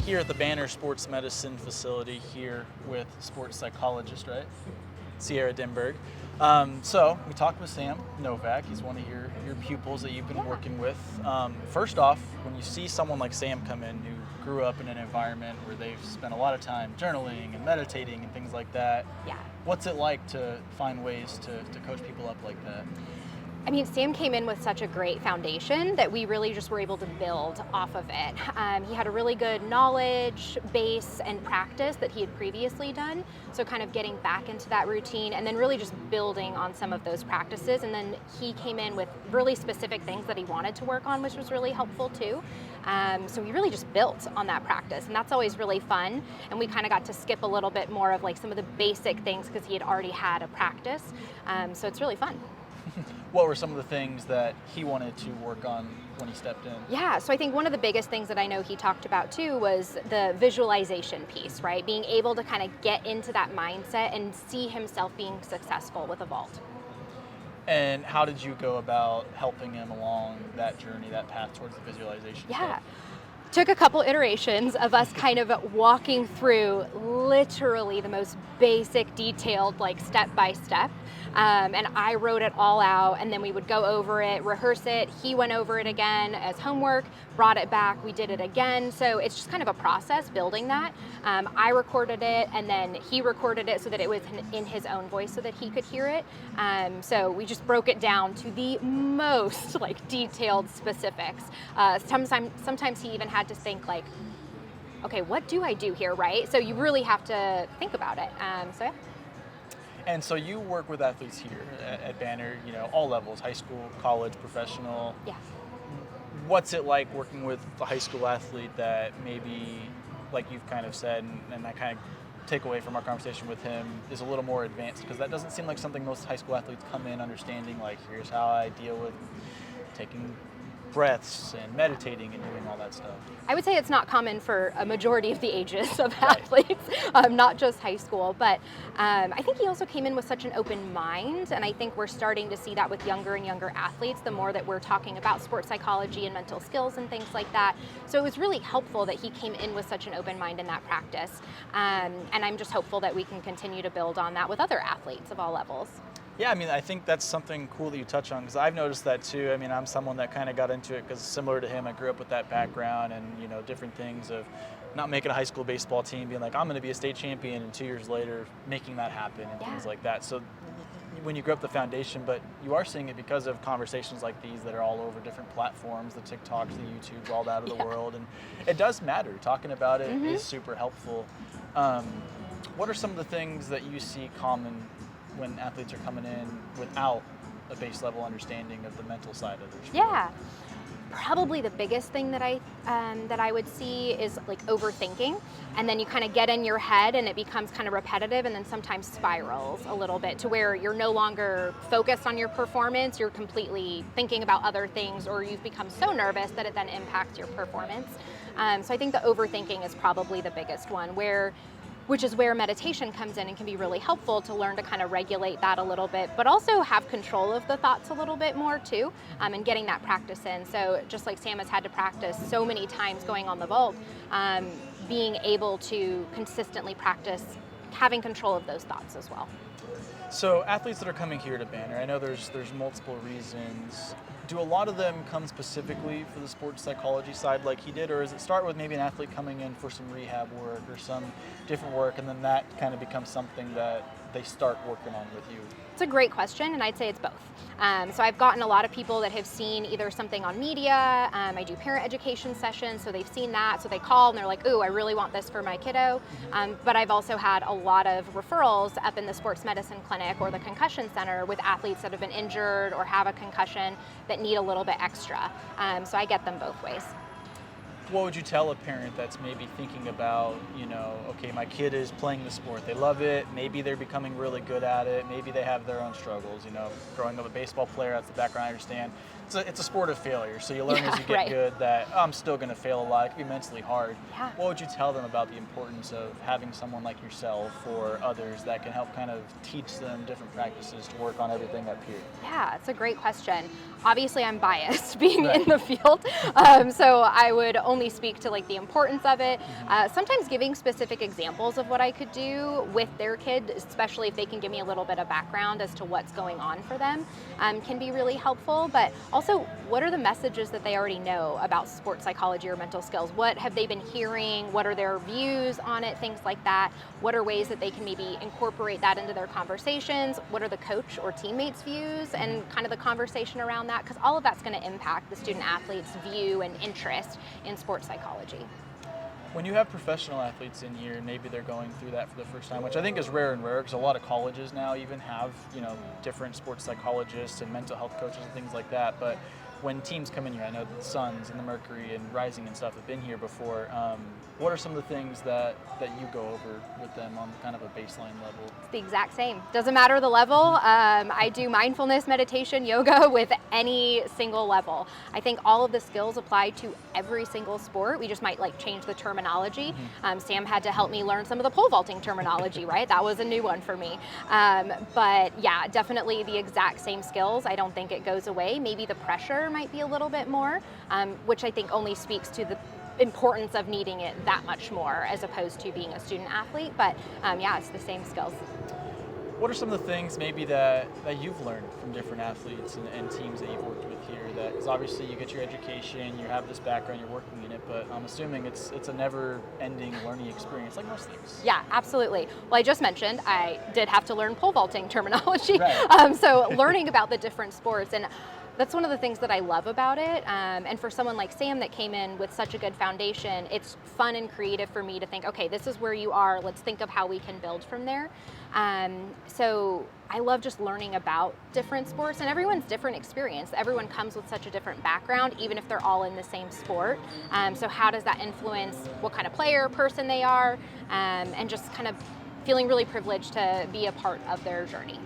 here at the Banner Sports Medicine facility here with sports psychologist, right? Sierra Dimberg. So we talked with Sam Novak. He's one of your pupils that you've been working with. First off, when you see someone like Sam come in who grew up in an environment where they've spent a lot of time journaling and meditating and things like that, what's it like to find ways to coach people up like that? I mean, Sam came in with such a great foundation that we really just were able to build off of it. He had a really good knowledge base and practice that he had previously done. So kind of getting back into that routine and then really just building on some of those practices. And then he came in with really specific things that he wanted to work on, which was really helpful too. So we really just built on that practice, and that's always really fun. And we kind of got to skip a little bit more of like some of the basic things because he had already had a practice. So it's really fun. What were some of the things that he wanted to work on when he stepped in? Yeah, so I think one of the biggest things that I know he talked about too was the visualization piece, right? Being able to kind of get into that mindset and see himself being successful with a vault. And how did you go about helping him along that journey, that path towards the visualization? Yeah. Took a couple iterations of us kind of walking through literally the most basic, detailed, like step by step. And I wrote it all out, and then we would go over it, rehearse it. He went over it again as homework, brought it back, we did it again. So it's just kind of a process building that. I recorded it, and then he recorded it so that it was in his own voice so that he could hear it. So we just broke it down to the most like detailed specifics. Sometimes he even had to think like, okay, what do I do here, right? So you really have to think about it. So yeah. And so you work with athletes here at Banner, all levels, high school, college, professional. Yeah. What's it like working with a high school athlete that maybe, like you've kind of said, and I kind of take away from our conversation with him, is a little more advanced? Because that doesn't seem like something most high school athletes come in understanding, like, here's how I deal with taking breaths and meditating and doing all that stuff. I would say it's not common for a majority of the ages of athletes, not just high school, but I think he also came in with such an open mind, and I think we're starting to see that with younger and younger athletes, the more that we're talking about sports psychology and mental skills and things like that. So it was really helpful that he came in with such an open mind in that practice, and I'm just hopeful that we can continue to build on that with other athletes of all levels. Yeah, I mean, I think that's something cool that you touch on, because I've noticed that too. I mean, I'm someone that kind of got into it because similar to him, I grew up with that background and, different things of not making a high school baseball team, being like, I'm going to be a state champion, and 2 years later, making that happen and things like that. So when you grew up the foundation, but you are seeing it because of conversations like these that are all over different platforms, the TikToks, the YouTubes, all that of the world. And it does matter. Talking about it is super helpful. What are some of the things that you see common when athletes are coming in without a base level understanding of the mental side of their sport? Yeah, probably the biggest thing that I would see is like overthinking, and then you kind of get in your head and it becomes kind of repetitive, and then sometimes spirals a little bit to where you're no longer focused on your performance, you're completely thinking about other things, or you've become so nervous that it then impacts your performance. So I think the overthinking is probably the biggest one, which is where meditation comes in and can be really helpful to learn to kind of regulate that a little bit, but also have control of the thoughts a little bit more too, and getting that practice in. So just like Sam has had to practice so many times going on the vault, being able to consistently practice having control of those thoughts as well. So athletes that are coming here to Banner, I know there's multiple reasons. Do a lot of them come specifically for the sports psychology side like he did, or does it start with maybe an athlete coming in for some rehab work or some different work, and then that kind of becomes something that they start working on with you? It's a great question, and I'd say it's both. So I've gotten a lot of people that have seen either something on media, I do parent education sessions, so they've seen that, so they call and they're like, ooh, I really want this for my kiddo. But I've also had a lot of referrals up in the sports medicine clinic or the concussion center with athletes that have been injured or have a concussion that need a little bit extra. So I get them both ways. What would you tell a parent that's maybe thinking about, okay, my kid is playing the sport, they love it, maybe they're becoming really good at it, maybe they have their own struggles, growing up a baseball player, that's the background I understand. it's a sport of failure. So you learn Yeah, as you get right. good that I'm still going to fail a lot. It can be mentally hard. Yeah. What would you tell them about the importance of having someone like yourself or others that can help kind of teach them different practices to work on everything up here? Yeah, it's a great question. Obviously, I'm biased being Right. in the field, so I would only speak to like the importance of it. Sometimes giving specific examples of what I could do with their kid, especially if they can give me a little bit of background as to what's going on for them, can be really helpful. But also, what are the messages that they already know about sports psychology or mental skills? What have they been hearing? What are their views on it? Things like that. What are ways that they can maybe incorporate that into their conversations? What are the coach or teammates' views and kind of the conversation around that? Because all of that's going to impact the student athlete's view and interest in sports psychology. When you have professional athletes in here, maybe they're going through that for the first time, which I think is rare and rare because a lot of colleges now even have, different sports psychologists and mental health coaches and things like that. But when teams come in here, I know the Suns and the Mercury and Rising and stuff have been here before. What are some of the things that you go over with them on kind of a baseline level? It's the exact same. Doesn't matter the level. I do mindfulness, meditation, yoga with any single level. I think all of the skills apply to every single sport. We just might like change the terminology. Sam had to help me learn some of the pole vaulting terminology, right? That was a new one for me. But yeah, definitely the exact same skills. I don't think it goes away. Maybe the pressure might be a little bit more, which I think only speaks to the importance of needing it that much more as opposed to being a student athlete. But yeah, it's the same skills. What are some of the things maybe that you've learned from different athletes and teams that you've worked with here? Because obviously you get your education, you have this background, you're working in it, but I'm assuming it's a never-ending learning experience, like most things. Yeah, absolutely. Well, I just mentioned I did have to learn pole vaulting terminology, Right. so learning about the different sports, and that's one of the things that I love about it. And for someone like Sam that came in with such a good foundation, it's fun and creative for me to think, okay, this is where you are. Let's think of how we can build from there. So I love just learning about different sports, and everyone's different experience. Everyone comes with such a different background, even if they're all in the same sport. So how does that influence what kind of player, person they are, and just kind of feeling really privileged to be a part of their journey.